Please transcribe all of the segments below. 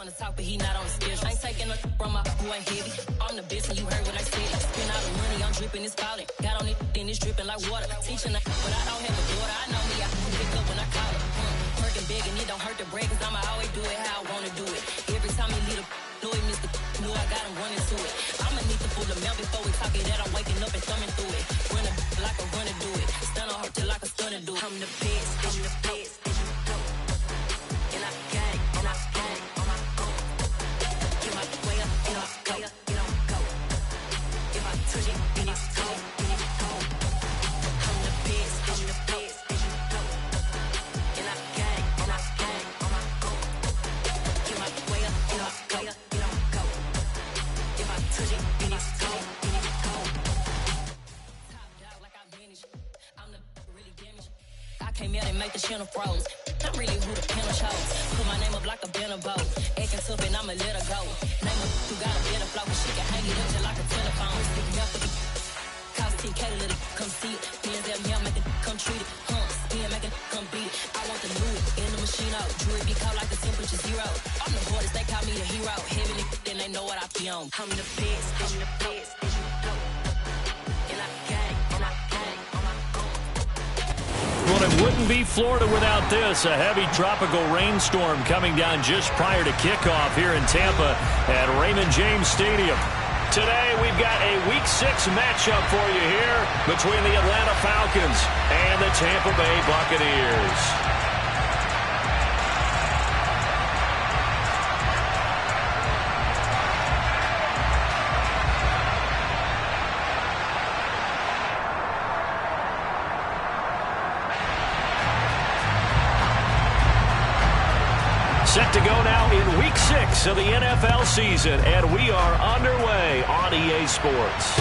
wanna talk, but he not on the schedule. I ain't taking no from my boy heavy. I'm the best, and you heard what I said. Spend all the money, I'm dripping, it's spouting. Got on it, then it's dripping like water. Teaching her, but I don't have a daughter. I know me, I can pick up when I call her. Working big, and it don't hurt to break, cause I'ma always do it how I wanna do it. Every time he leave the know he missed the know I got him running to it. I'ma need to pull the mail before we talk it that I'm waking up and thumbing through it. Run a like a runner do it. Stun on her till like a stunner do it. I'm the best, I'm the best. And I gang, and I gang on my own. Get my way up, and I go, and I go. If I touch it, then it's cold, then it's cold. I'm the best, I'm the best. And I gang, and I gang on my own. Get my way up, and I go, and I go. If I touch it, then it's cold, then it's cold. Top dog like I vanished. I'm the really damaged. I came out and make the channel froze. I'm really who the panel chose. Put my name up like a banner boat. Acting tough and I'ma let her go. Name her who got a better flow. She can hang it up just like a telephone. Stick me up with the cost 10K to let it come see it. Hands out me, make it come treat it. Spin, make it come beat it. I want the new in the machine out. Jewelry be cold like the temperature zero. I'm the boys, they call me the hero. Heavy nigga, then they know what I be on. I'm the best, I'm the best. And I gang, and I gang on my own. Well, it wouldn't be Florida without this. A heavy tropical rainstorm coming down just prior to kickoff here in Tampa at Raymond James Stadium. Today, we've got a Week 6 matchup for you here between the Atlanta Falcons and the Tampa Bay Buccaneers. Set to go now in Week 6 of the NFL season, and we are underway on EA Sports.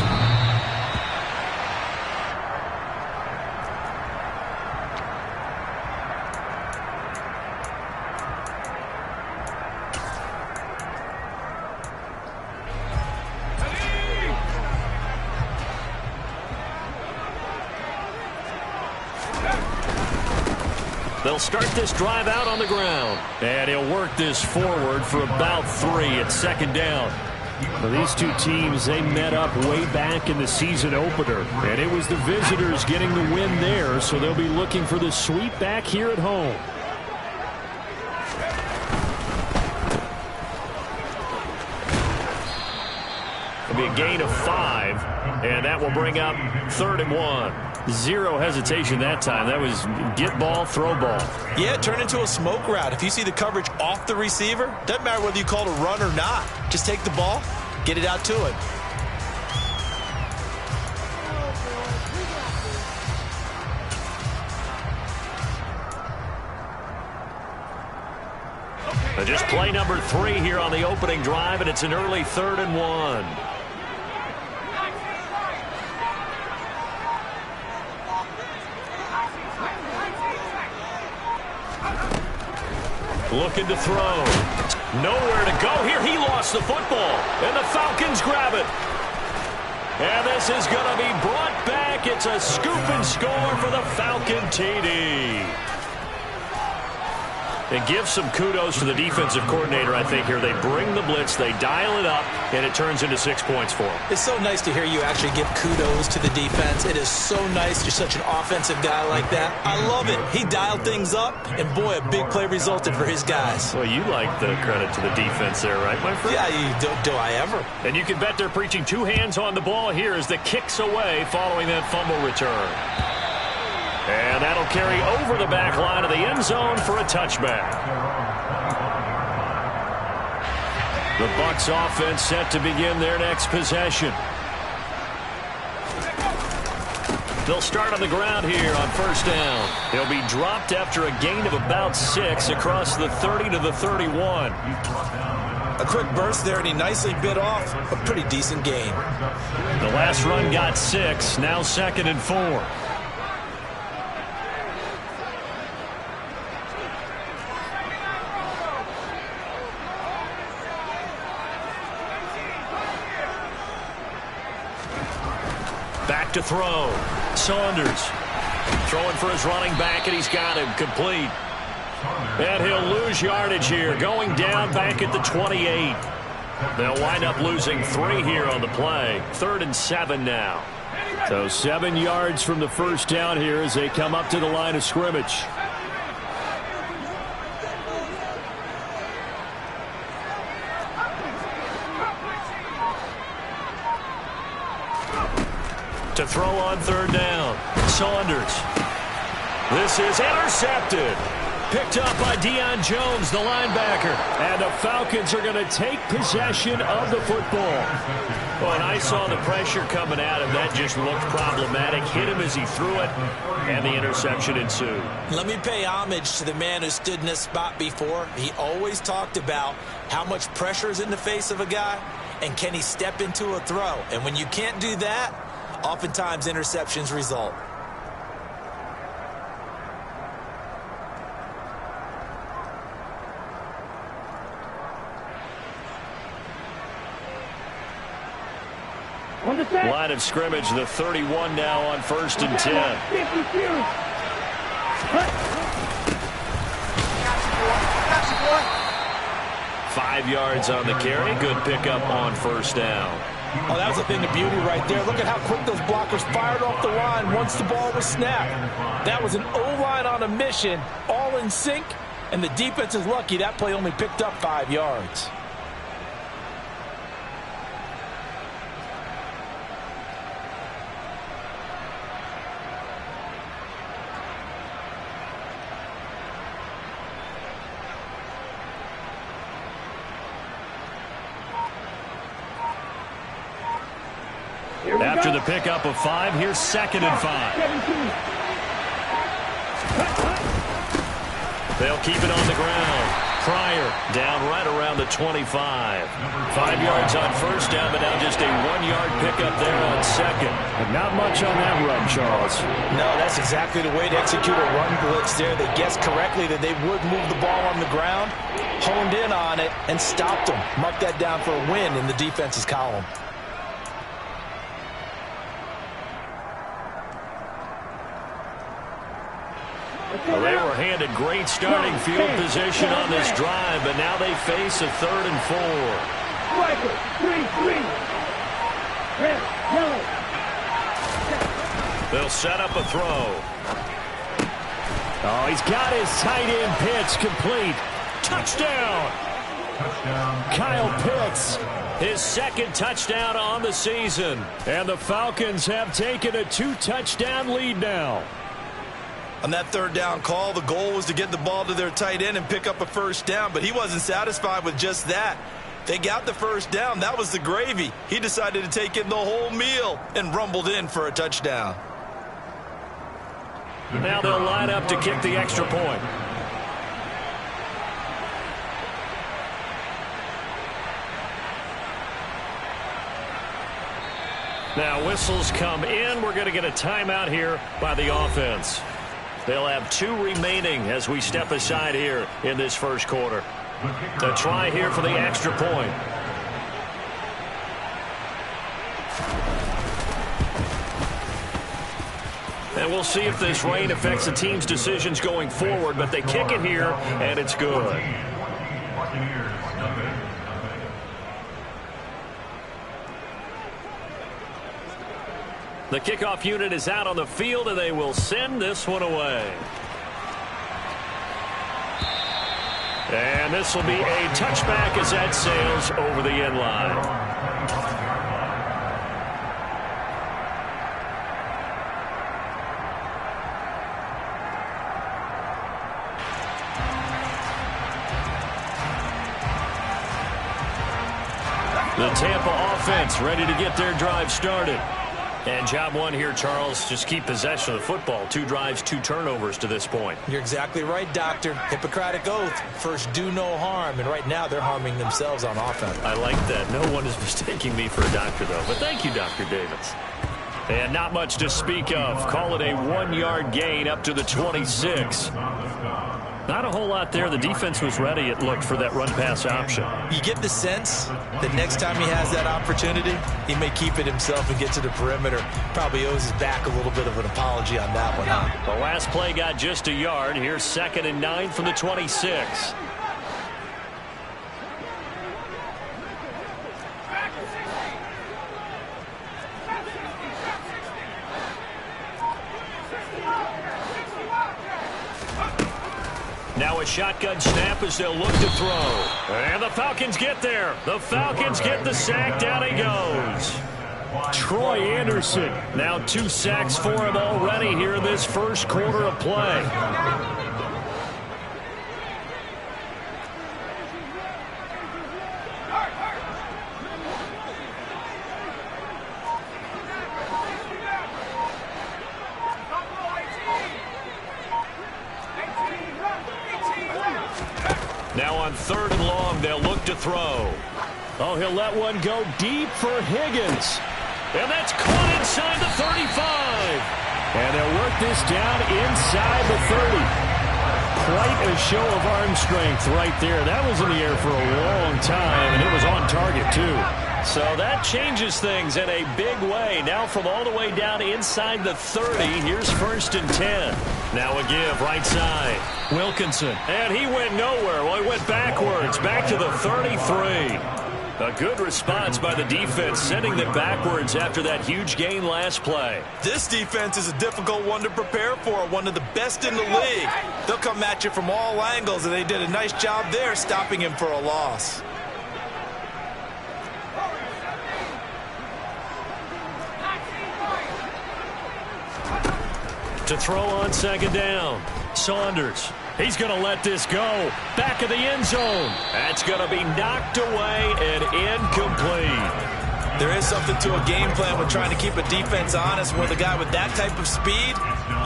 They'll start this drive out on the ground. And he'll work this forward for about 3 at second down. Well, these two teams, they met up way back in the season opener. And it was the visitors getting the win there, so they'll be looking for the sweep back here at home. It'll be a gain of 5, and that will bring up 3rd and 1. Zero hesitation that time. That was get ball, throw ball. Yeah, turn into a smoke route. If you see the coverage off the receiver, doesn't matter whether you call it a run or not. Just take the ball, get it out to him. Just play number 3 here on the opening drive, and it's an early 3rd and 1. Looking to throw. Nowhere to go here. He lost the football, and the Falcons grab it. And this is going to be brought back. It's a scoop and score for the Falcon TD. And give some kudos to the defensive coordinator, I think, here. They bring the blitz, they dial it up, and it turns into 6 points for them. It's so nice to hear you actually give kudos to the defense. It is so nice. You're such an offensive guy like that. I love it. He dialed things up, and boy, a big play resulted for his guys. Well, you like the credit to the defense there, right, my friend? Yeah, do I ever. And you can bet they're preaching 2 hands on the ball here as the kick's away following that fumble return. And that'll carry over the back line of the end zone for a touchback. The Bucs offense set to begin their next possession. They'll start on the ground here on 1st down. They'll be dropped after a gain of about 6 across the 30 to the 31. A quick burst there, and he nicely bit off a pretty decent gain. The last run got 6, now 2nd and 4. Back to throw. Saunders throwing for his running back, and he's got him complete. And he'll lose yardage here, going down back at the 28. They'll wind up losing 3 here on the play. 3rd and 7 now. So 7 yards from the first down here as they come up to the line of scrimmage. To throw on 3rd down. Saunders. This is intercepted. Picked up by Deion Jones, the linebacker. And the Falcons are going to take possession of the football. Well, and I saw the pressure coming at him. That just looked problematic. Hit him as he threw it, and the interception ensued. Let me pay homage to the man who stood in this spot before. He always talked about how much pressure is in the face of a guy, and can he step into a throw. And when you can't do that, oftentimes interceptions result. Line of scrimmage, the 31 now on 1st and 10. 5 yards on the carry. Good pickup on 1st down. Oh, that was a thing of beauty right there. Look at how quick those blockers fired off the line once the ball was snapped. That was an O-line on a mission, all in sync, and the defense is lucky that play only picked up 5 yards. After the pickup of 5, here's 2nd and 5. They'll keep it on the ground. Pryor down right around the 25. 5 yards on 1st down, but now just a 1-yard pickup there on 2nd. And not much on that run, Charles. No, that's exactly the way to execute a run blitz there. They guessed correctly that they would move the ball on the ground, honed in on it, and stopped them. Mark that down for a win in the defense's column. Well, they were handed great starting field position on this drive, but now they face a 3rd and 4. They'll set up a throw. Oh, he's got his tight end Pitts complete. Touchdown! Kyle Pitts. His 2nd touchdown on the season. And the Falcons have taken a 2-touchdown lead now. On that 3rd down call, the goal was to get the ball to their tight end and pick up a 1st down, but he wasn't satisfied with just that. They got the 1st down. That was the gravy. He decided to take in the whole meal and rumbled in for a touchdown. Now they'll line up to kick the extra point. Now whistles come in. We're going to get a timeout here by the offense. They'll have 2 remaining as we step aside here in this 1st quarter. To try here for the extra point. And we'll see if this rain affects the team's decisions going forward, but they kick it here, and it's good. The kickoff unit is out on the field, and they will send this one away. And this will be a touchback as that sails over the end line. The Tampa offense ready to get their drive started. And job one here, Charles, just keep possession of the football. 2 drives, 2 turnovers to this point. You're exactly right, Doctor. Hippocratic oath. First, do no harm. And right now, they're harming themselves on offense. I like that. No one is mistaking me for a doctor, though. But thank you, Dr. Davis. And not much to speak of. Call it a 1-yard gain up to the 26. Not a whole lot there. The defense was ready, it looked, for that run-pass option. You get the sense that next time he has that opportunity, he may keep it himself and get to the perimeter. Probably owes his back a little bit of an apology on that one, huh? The last play got just a yard. Here's 2nd and 9 from the 26. Now a shotgun snap as they'll look to throw. And the Falcons get there. The Falcons get the sack. Down he goes. Troy Anderson. Now 2 sacks for him already here in this first quarter of play. Now on 3rd and long, they'll look to throw. Oh, he'll let one go deep for Higgins. And that's caught inside the 35. And they'll work this down inside the 30. Quite a show of arm strength right there. That was in the air for a long time, and it was on target, too. So that changes things in a big way. Now from all the way down inside the 30, here's 1st and 10. Now a give right side. Wilkinson. And he went nowhere. Well, he went backwards. Back to the 33. A good response by the defense, sending them backwards after that huge gain last play. This defense is a difficult one to prepare for, one of the best in the league. They'll come at you from all angles, and they did a nice job there stopping him for a loss. To throw on 2nd down. Saunders. He's going to let this go. Back of the end zone. That's going to be knocked away and incomplete. There is something to a game plan with trying to keep a defense honest. With a guy with that type of speed,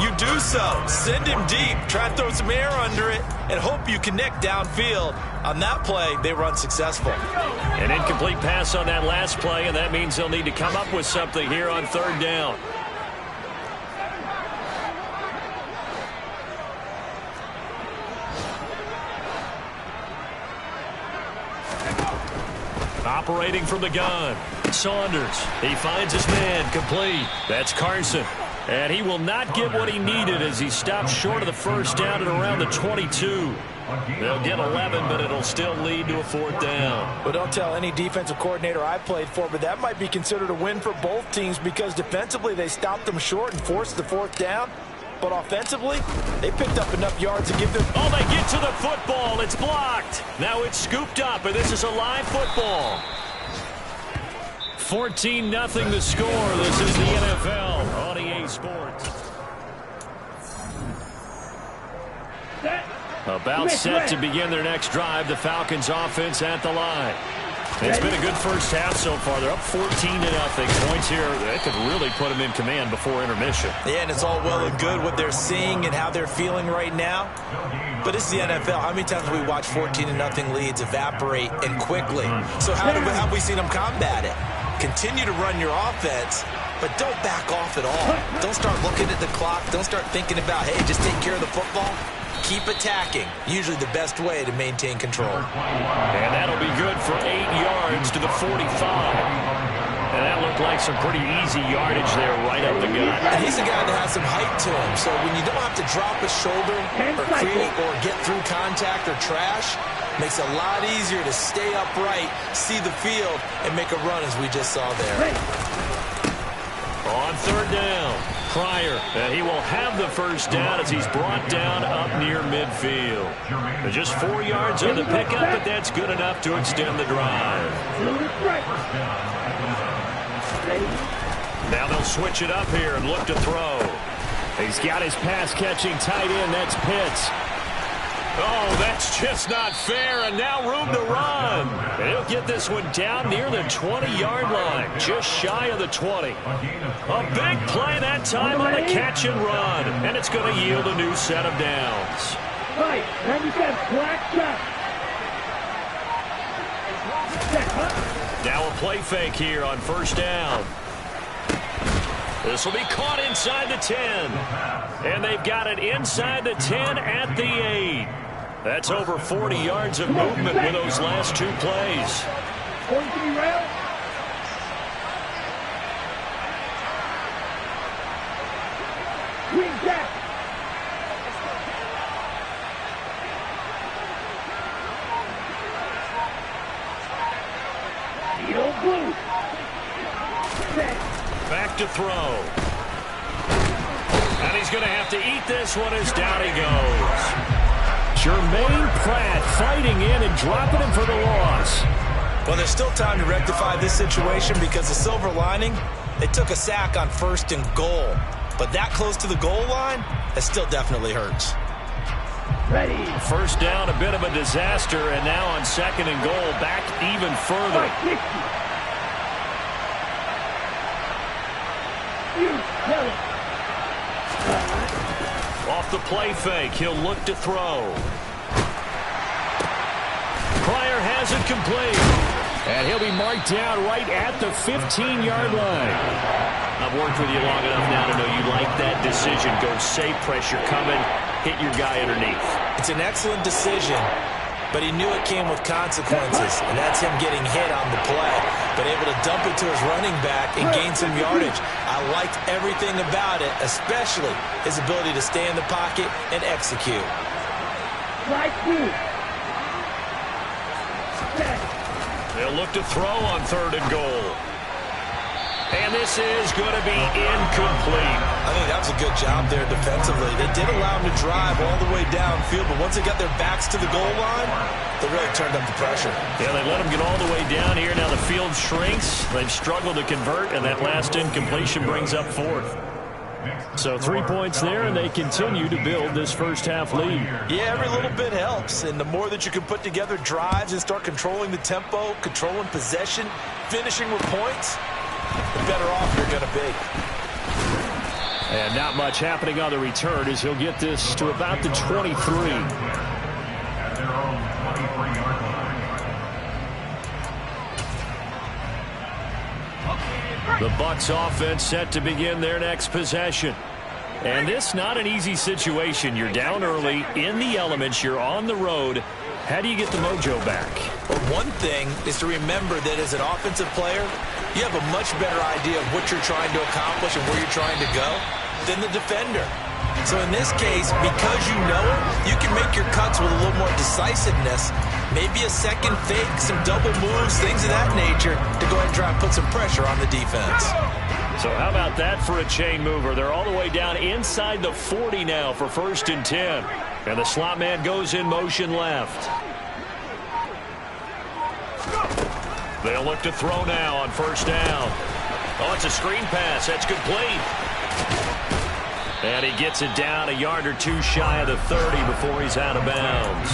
you do so. Send him deep. Try and throw some air under it and hope you connect downfield. On that play, they run successful. An incomplete pass on that last play, and that means they'll need to come up with something here on 3rd down. Operating from the gun. Saunders. He finds his man. Complete. That's Carson. And he will not get what he needed as he stops short of the 1st down at around the 22. They'll get 11, but it'll still lead to a 4th down. Well, don't tell any defensive coordinator I played for, but that might be considered a win for both teams because defensively they stopped them short and forced the 4th down. But offensively, they picked up enough yards to give them... Oh, they get to the football. It's blocked. Now it's scooped up, and this is a live football. 14-0 the score. This is the NFL on EA Sports. About set to begin their next drive. The Falcons offense at the line. It's been a good first half so far. They're up 14-0. Points here that could really put them in command before intermission. Yeah, and it's all well and good what they're seeing and how they're feeling right now. But it's the NFL. How many times have we watched 14-0 leads evaporate and quickly? So how have we seen them combat it? Continue to run your offense, but don't back off at all. Don't start looking at the clock. Don't start thinking about, hey, just take care of the football. Keep attacking. Usually the best way to maintain control. And that'll be good for 8 yards to the 45. And that looked like some pretty easy yardage there right up the gut. And he's a guy that has some height to him. So when you don't have to drop a shoulder or create or get through contact or trash, makes it a lot easier to stay upright, see the field, and make a run as we just saw there. On 3rd down, Pryor, and he will have the 1st down as he's brought down up near midfield. Just 4 yards on the pickup, but that's good enough to extend the drive. Now they'll switch it up here and look to throw. He's got his pass-catching tight end. That's Pitts. Oh, that's just not fair, and now room to run. And he'll get this one down near the 20-yard line, just shy of the 20. A big play that time on the catch and run, and it's going to yield a new set of downs. Now a play fake here on 1st down. This will be caught inside the 10. And they've got it inside the 10 at the 8. That's over 40 yards of movement with those last 2 plays. Going to be railed. Green jack. Yellow blue. Back to throw. And he's going to have to eat this one as down he goes. Jermaine Pratt fighting in and dropping him for the loss. Well, there's still time to rectify this situation because the silver lining, they took a sack on 1st and goal. But that close to the goal line, it still definitely hurts. Ready. First down, a bit of a disaster, and now on 2nd and goal, back even further. Off the play fake, he'll look to throw. Pryor has it complete. And he'll be marked down right at the 15-yard line. I've worked with you long enough now to know you like that decision. Go safe, pressure coming, hit your guy underneath. It's an excellent decision, but he knew it came with consequences, and that's him getting hit on the play, but able to dump it to his running back and gain some yardage. I liked everything about it, especially his ability to stay in the pocket and execute. Right two. They'll look to throw on 3rd and goal. And this is going to be incomplete. I think that was a good job there defensively. They did allow him to drive all the way downfield, but once they got their backs to the goal line, they really turned up the pressure. Yeah, they let him get all the way down here. Now the field shrinks. They've struggled to convert, and that last incompletion brings up 4th. So 3 points there, and they continue to build this first half lead. Yeah, every little bit helps, and the more that you can put together drives and start controlling the tempo, controlling possession, finishing with points, the better off you're going to be. And not much happening on the return as he'll get this to about the 23. The Bucs offense set to begin their next possession. And this not an easy situation. You're down early, in the elements, you're on the road. How do you get the mojo back? Well, one thing is to remember that as an offensive player, you have a much better idea of what you're trying to accomplish and where you're trying to go than the defender. So in this case, because you know it, you can make your cuts with a little more decisiveness. Maybe a second fake, some double moves, things of that nature to go ahead and try and put some pressure on the defense. So how about that for a chain mover? They're all the way down inside the 40 now for 1st and 10. And the slot man goes in motion left. They'll look to throw now on 1st down. Oh, it's a screen pass. That's complete. And he gets it down a yard or 2 shy of the 30 before he's out of bounds.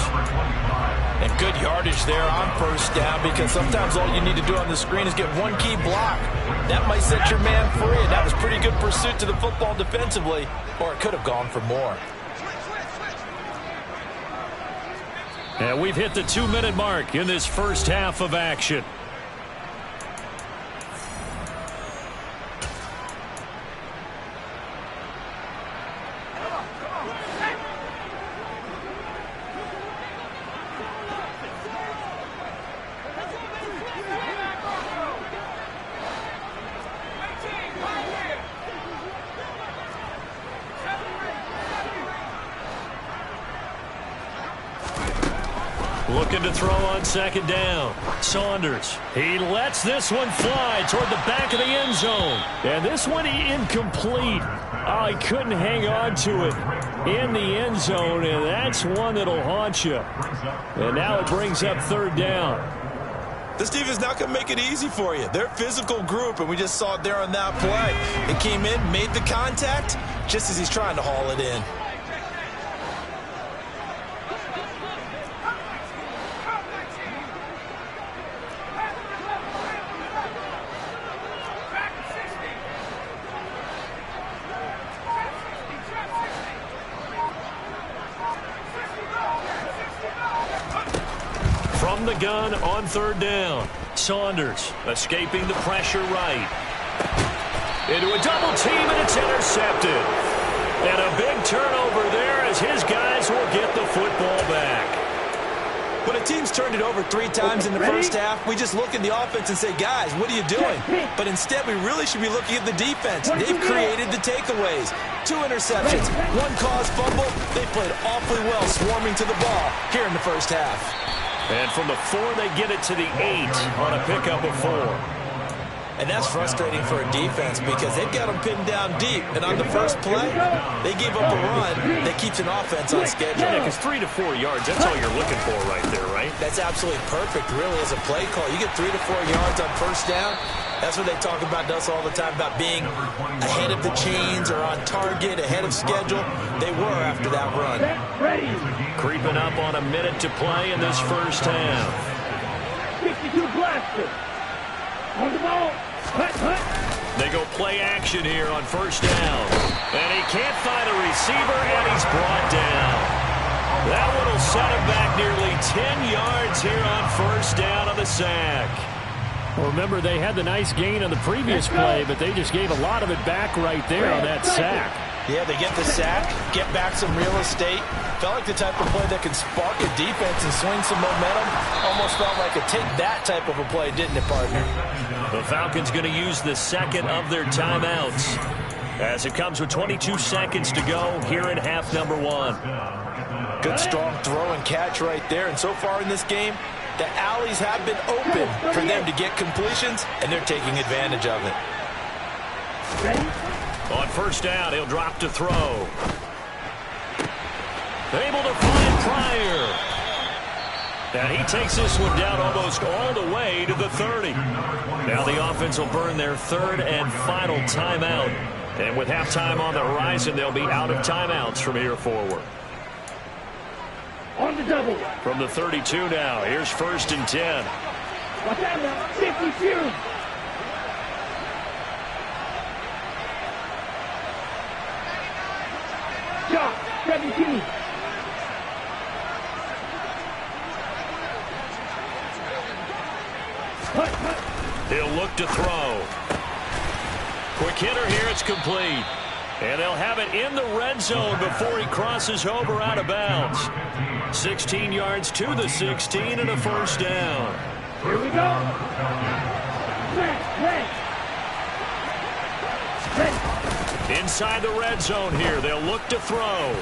And good yardage there on 1st down, because sometimes all you need to do on the screen is get one key block. That might set your man free, and that was pretty good pursuit to the football defensively, or it could have gone for more. And we've hit the 2-minute mark in this first half of action. Looking to throw on 2nd down. Saunders. He lets this one fly toward the back of the end zone. And this one incomplete. Oh, he couldn't hang on to it in the end zone, and that's one that'll haunt you. And now it brings up 3rd down. This defense not going to make it easy for you. They're a physical group, and we just saw it there on that play. It came in, made the contact, just as he's trying to haul it in. From the gun on 3rd down. Saunders escaping the pressure right. Into a double team, and it's intercepted. And a big turnover there as his guys will get the football back. When a team's turned it over 3 times in the first half, we just look at the offense and say, guys, what are you doing? But instead, we really should be looking at the defense. They've created the takeaways. 2 interceptions, 1 caused fumble. They played awfully well swarming to the ball here in the first half. And from the 4, they get it to the 8 on a pickup of 4. And that's frustrating for a defense because they've got them pinned down deep. And on the first play, they gave up a run that keeps an offense on schedule. Yeah, because 3 to 4 yards, that's all you're looking for right there, right? That's absolutely perfect, really, as a play call. You get 3 to 4 yards on first down. That's what they talk about to us all the time, about being ahead of the chains or on target, ahead of schedule. They were after that run. Creeping up on a minute to play in this first half. 62 blaster. On the ball. They go play action here on first down. And he can't find a receiver, and he's brought down. That one will set him back nearly 10 yards here on first down on the sack. Well, remember, they had the nice gain on the previous play, but they just gave a lot of it back right there on that sack. Yeah, they get the sack, get back some real estate. Felt like the type of play that can spark a defense and swing some momentum. Almost felt like a take that type of a play, didn't it, partner? The Falcons going to use the second of their timeouts as it comes with 22 seconds to go here in half number 1. Good, strong throw and catch right there. And so far in this game, the alleys have been open for them to get completions, and they're taking advantage of it. On first down, he'll drop to throw. Able to find Pryor. And he takes this one down almost all the way to the 30. Now the offense will burn their 3rd and final timeout. And with halftime on the horizon, they'll be out of timeouts from here forward. On the double. From the 32 now, here's 1st and 10. Watch out now. 52. Shot. 17. He'll look to throw. Quick hitter here, it's complete. And they'll have it in the red zone before he crosses over out of bounds. 16 yards to the 16 and a first down. Here we go. Inside the red zone here, they'll look to throw.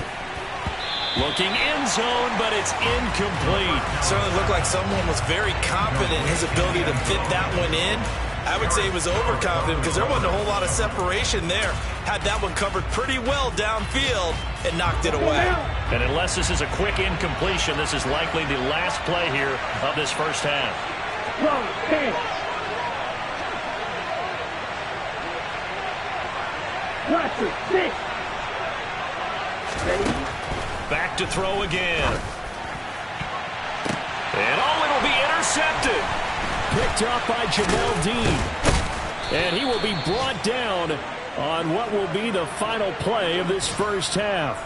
Looking end zone, but it's incomplete. Certainly looked like someone was very confident in his ability to fit that one in. I would say he was overconfident because there wasn't a whole lot of separation there. Had that one covered pretty well downfield and knocked it away. And unless this is a quick incompletion, this is likely the last play here of this first half. Back to throw again. And it'll be intercepted. Picked off by Jamel Dean. And he will be brought down on what will be the final play of this first half.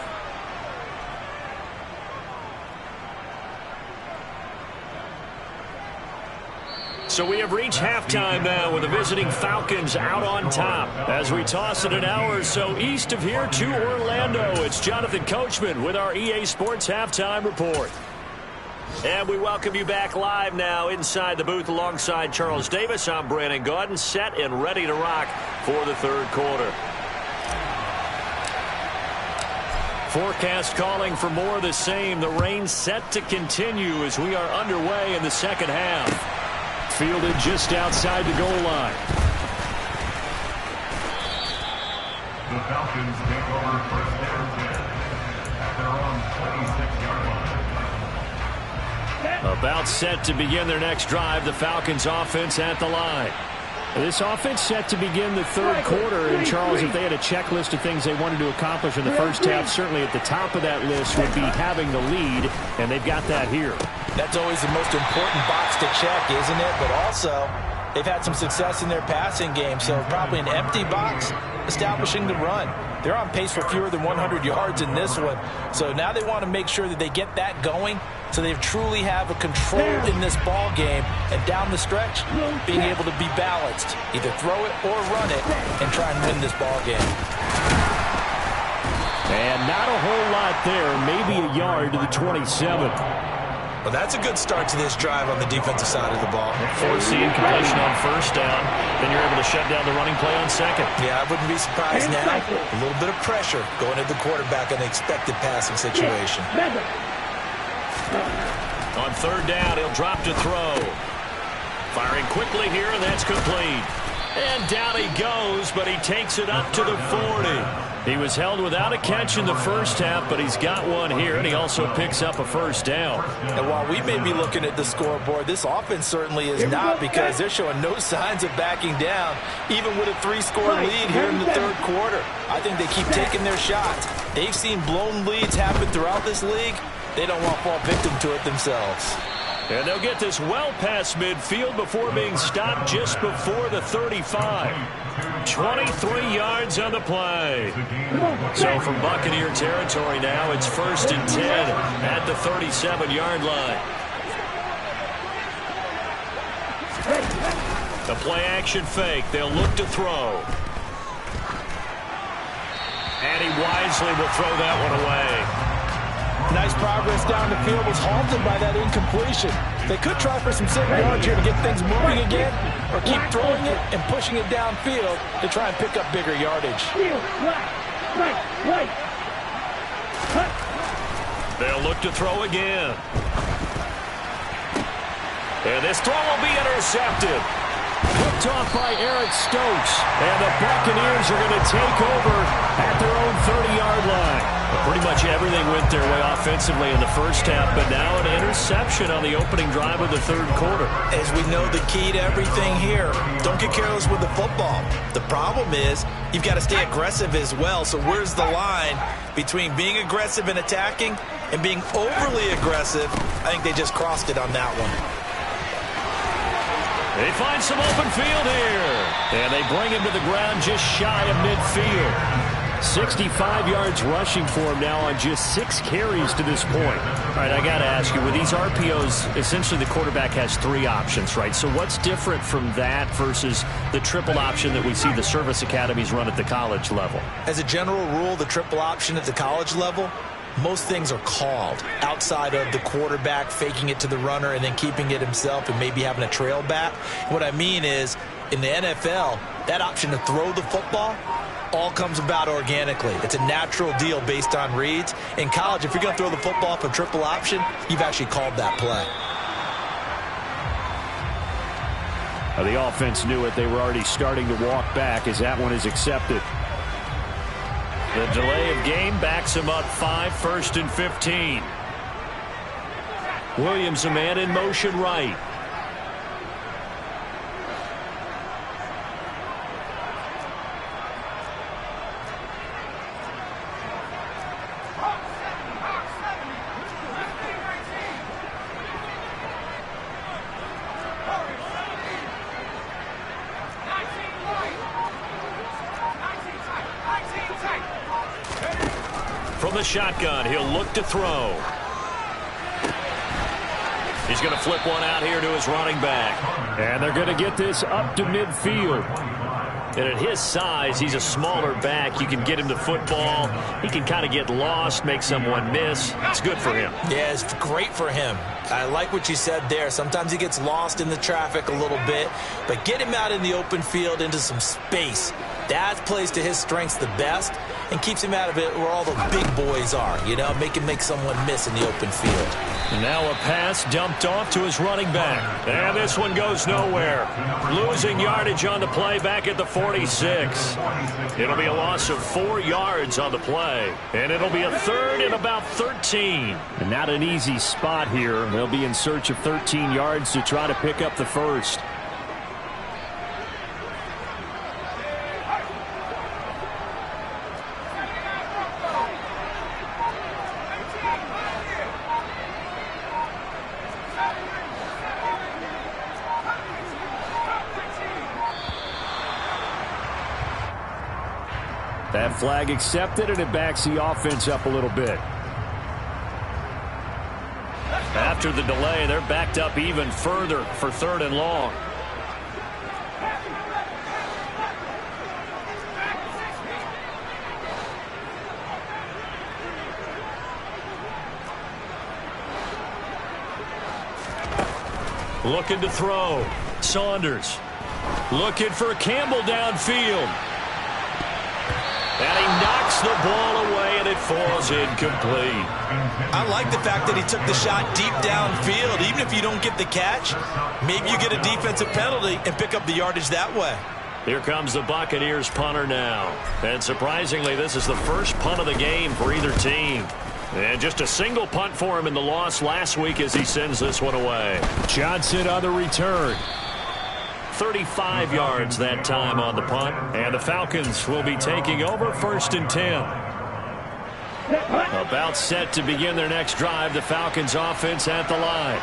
So we have reached halftime now with the visiting Falcons out on top. As we toss it an hour or so east of here to Orlando, it's Jonathan Coachman with our EA Sports Halftime Report. And we welcome you back live now inside the booth alongside Charles Davis. I'm Brandon Gaudin, set and ready to rock for the third quarter. Forecast calling for more of the same. The rain set to continue as we are underway in the second half. Fielded just outside the goal line. The Falcons take over first down at their own 26-yard line. About set to begin their next drive, the Falcons offense at the line. This offense set to begin the third quarter. And, Charles, if they had a checklist of things they wanted to accomplish in the first half, certainly at the top of that list would be having the lead, and they've got that here. That's always the most important box to check, isn't it? But also, they've had some success in their passing game, so probably an empty box establishing the run. They're on pace for fewer than 100 yards in this one, so now they want to make sure that they get that going so they truly have a control in this ball game, and down the stretch, being able to be balanced, either throw it or run it, and try and win this ball game. And not a whole lot there, maybe a yard to the 27. Well, that's a good start to this drive on the defensive side of the ball. Forcing completion on first down. Then you're able to shut down the running play on second. Yeah, I wouldn't be surprised now. A little bit of pressure going at the quarterback in an expected passing situation. On third down, he'll drop to throw. Firing quickly here, and that's complete. And down he goes, but he takes it up to the 40. He was held without a catch in the first half, but he's got one here, and he also picks up a first down. And while we may be looking at the scoreboard, this offense certainly is not, because they're showing no signs of backing down, even with a 3-score lead here in the third quarter. I think they keep taking their shots. They've seen blown leads happen throughout this league. They don't want to fall victim to it themselves. And they'll get this well past midfield before being stopped just before the 35. 23 yards on the play. So from Buccaneer territory now, it's 1st and 10 at the 37-yard line. The play-action fake. They'll look to throw. And he wisely will throw that one away. Nice progress down the field, was halted by that incompletion. They could try for some 7 yards here to get things moving again, or keep throwing it and pushing it downfield to try and pick up bigger yardage. They'll look to throw again. And this throw will be intercepted. Hooked off by Eric Stokes. And the Buccaneers are going to take over at their own 30-yard line. Pretty much everything went their way offensively in the first half, but now an interception on the opening drive of the third quarter. As we know, the key to everything here, don't get careless with the football. The problem is you've got to stay aggressive as well. So where's the line between being aggressive and attacking and being overly aggressive? I think they just crossed it on that one. They find some open field here. And they bring him to the ground just shy of midfield. 65 yards rushing for him now on just 6 carries to this point. All right, I got to ask you, with these RPOs, essentially the quarterback has 3 options, right? So what's different from that versus the triple option that we see the service academies run at the college level? As a general rule, the triple option at the college level, most things are called outside of the quarterback faking it to the runner and then keeping it himself and maybe having a trail back. What I mean is, in the NFL, that option to throw the football all comes about organically. It's a natural deal based on reads. In college, if you're going to throw the football for triple option, you've actually called that play. The offense knew it. They were already starting to walk back as that one is accepted. The delay of game backs him up 5, 1st and 15. Williams, a man in motion right. From the shotgun, he'll look to throw. He's going to flip one out here to his running back. And they're going to get this up to midfield. And at his size, he's a smaller back. You can get him to football. He can kind of get lost, make someone miss. It's good for him. Yeah, it's great for him. I like what you said there. Sometimes he gets lost in the traffic a little bit, but get him out in the open field into some space. That plays to his strengths the best and keeps him out of it where all the big boys are, you know, make someone miss in the open field. And now a pass dumped off to his running back. And this one goes nowhere. Losing yardage on the play back at the 46. It'll be a loss of 4 yards on the play. And it'll be a 3rd and about 13. And not an easy spot here. They'll be in search of 13 yards to try to pick up the first. That flag accepted, and it backs the offense up a little bit. After the delay, they're backed up even further for 3rd and long. Looking to throw. Saunders. Looking for Campbell downfield. And he knocks the ball away, and it falls incomplete. I like the fact that he took the shot deep downfield. Even if you don't get the catch, maybe you get a defensive penalty and pick up the yardage that way. Here comes the Buccaneers punter now. And surprisingly, this is the first punt of the game for either team. And just a single punt for him in the loss last week as he sends this one away. Johnson on the return. 35 yards that time on the punt. And the Falcons will be taking over 1st and 10. About set to begin their next drive, the Falcons offense at the line.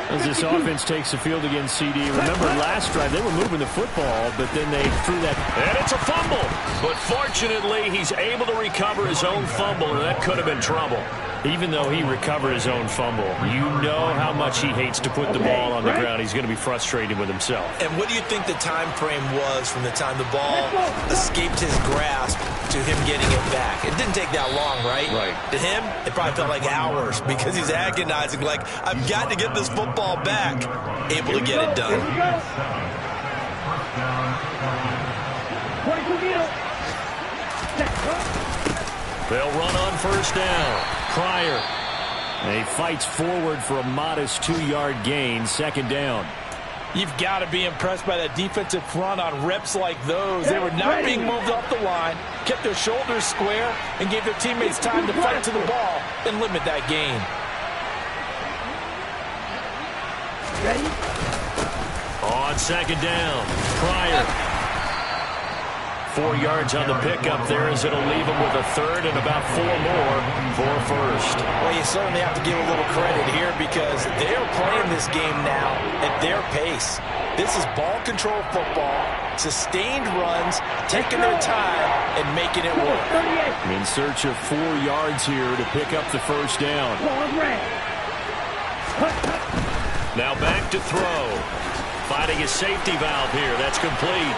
As this offense takes the field against CD, remember last drive they were moving the football, but then they threw that. And it's a fumble. But fortunately, he's able to recover his own fumble, and that could have been trouble. Even though he recovered his own fumble, you know how much he hates to put the ball on the ground. He's going to be frustrated with himself. And what do you think the time frame was from the time the ball escaped his grasp to him getting it back? It didn't take that long, right? Right. To him, it probably felt like hours because he's agonizing, like, I've got to get this football back. Able to get it done. They'll run on 1st down. Pryor. And he fights forward for a modest 2-yard gain, 2nd down. You've got to be impressed by that defensive front on reps like those. They were not being moved off the line, kept their shoulders square, and gave their teammates time to fight to the ball and limit that gain. Ready? On 2nd down. Pryor. 4 yards on the pickup there as it'll leave him with a 3rd and about 4 more for 1st. Well, you certainly have to give a little credit here because they're playing this game now at their pace. This is ball control football, sustained runs, taking their time and making it work. In search of 4 yards here to pick up the 1st down. Now back to throw. Finding a safety valve here. That's complete.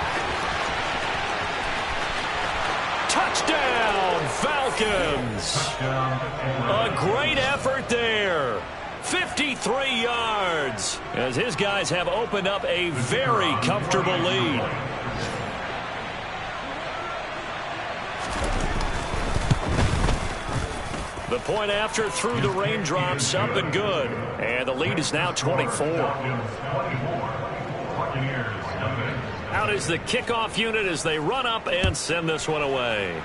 Touchdown, Falcons! A great effort there. 53 yards as his guys have opened up a very comfortable lead. The point after through the raindrops, up and good. And the lead is now 24. Out is the kickoff unit as they run up and send this one away.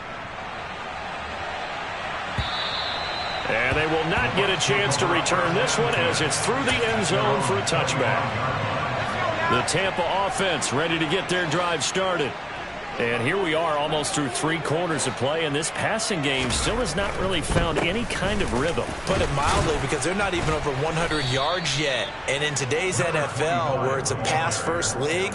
And they will not get a chance to return this one as it's through the end zone for a touchback. The Tampa offense ready to get their drive started. And here we are almost through 3 quarters of play, and this passing game still has not really found any kind of rhythm. Put it mildly, because they're not even over 100 yards yet. And in today's NFL, where it's a pass-first league,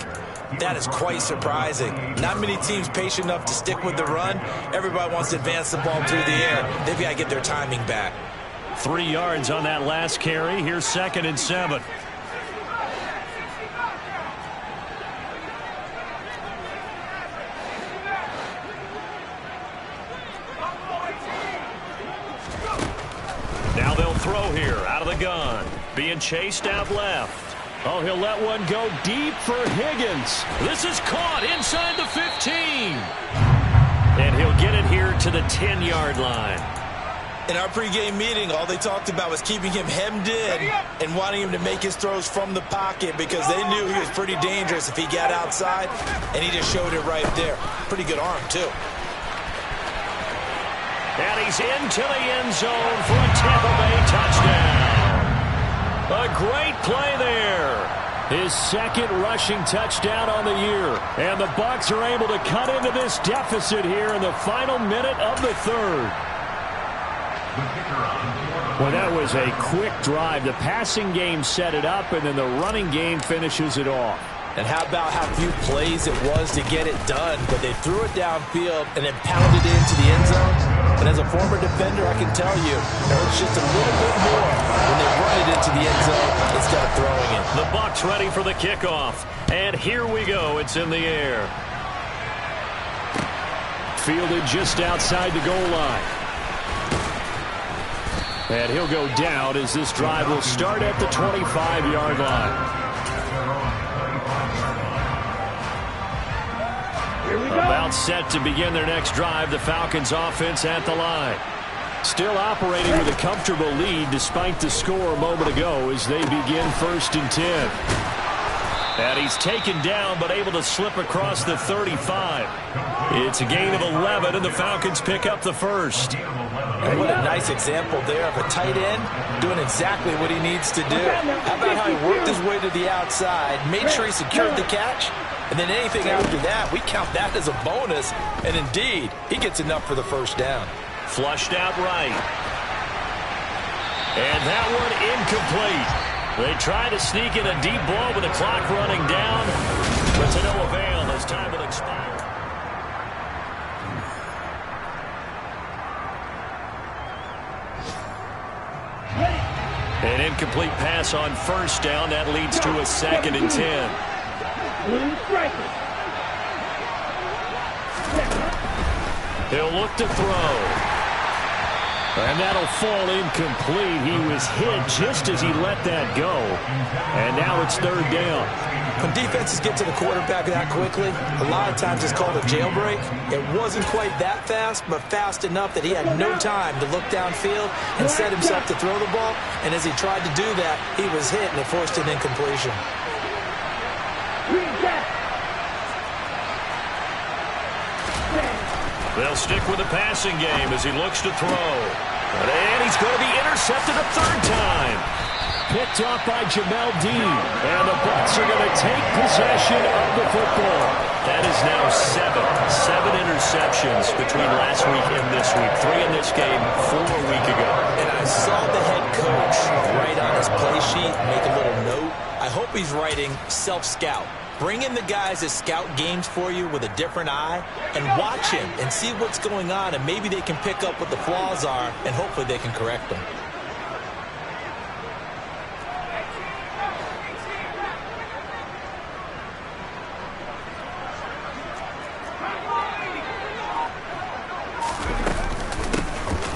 that is quite surprising. Not many teams patient enough to stick with the run. Everybody wants to advance the ball through the air. They've got to get their timing back. 3 yards on that last carry. Here's 2nd and 7. Now they'll throw here out of the gun. Being chased out left. Oh, he'll let one go deep for Higgins. This is caught inside the 15. And he'll get it here to the 10-yard line. In our pregame meeting, all they talked about was keeping him hemmed in and wanting him to make his throws from the pocket because they knew he was pretty dangerous if he got outside, and he just showed it right there. Pretty good arm, too. And he's into the end zone for a Tampa Bay touchdown. A great play there. His 2nd rushing touchdown on the year. And the Bucs are able to cut into this deficit here in the final minute of the 3rd. Well, that was a quick drive. The passing game set it up, and then the running game finishes it off. And how about how few plays it was to get it done, but they threw it downfield and then pounded it into the end zone. And as a former defender, I can tell you, it hurts just a little bit more when they run it into the end zone instead of throwing it. The Bucs ready for the kickoff. And here we go. It's in the air. Fielded just outside the goal line. And he'll go down as this drive will start at the 25-yard line. Timeout set to begin their next drive. The Falcons offense at the line. Still operating with a comfortable lead despite the score a moment ago as they begin 1st and 10. And he's taken down but able to slip across the 35. It's a gain of 11 and the Falcons pick up the first. And what a nice example there of a tight end doing exactly what he needs to do. How about how he worked his way to the outside, made sure he secured the catch, and then anything after that, we count that as a bonus. And indeed, he gets enough for the first down. Flushed out right. And that one incomplete. They try to sneak in a deep ball with the clock running down, but to no avail as time will expire. An incomplete pass on first down. That leads to a 2nd and 10. He'll look to throw. And that'll fall incomplete. He was hit just as he let that go. And now it's 3rd down. When defenses get to the quarterback that quickly, a lot of times it's called a jailbreak. It wasn't quite that fast, but fast enough that he had no time to look downfield and set himself to throw the ball. And as he tried to do that, he was hit, and it forced an incompletion. They'll stick with the passing game as he looks to throw. And he's going to be intercepted a 3rd time. Picked off by Jamel Dean. And the Bucs are going to take possession of the football. That is now 7 interceptions between last week and this week. 3 in this game, 4 a week ago. And I saw the head coach write on his play sheet, make a little note. I hope he's writing self-scout. Bring in the guys that scout games for you with a different eye and watch him and see what's going on, and maybe they can pick up what the flaws are, and hopefully they can correct them.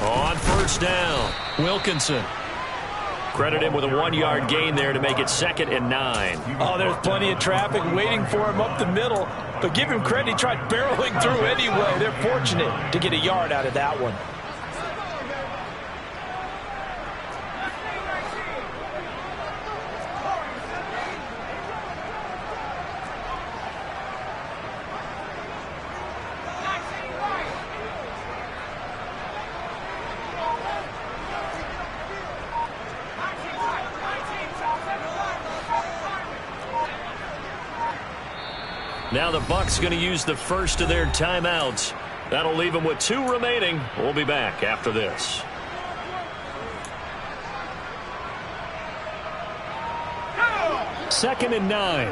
On first down, Wilkinson. Credit him with a 1-yard gain there to make it 2nd and 9. Oh, there's plenty of traffic waiting for him up the middle. But give him credit, he tried barreling through anyway. They're fortunate to get a yard out of that one. Now the Bucs going to use the first of their timeouts. That'll leave them with 2 remaining. We'll be back after this. Second and 9.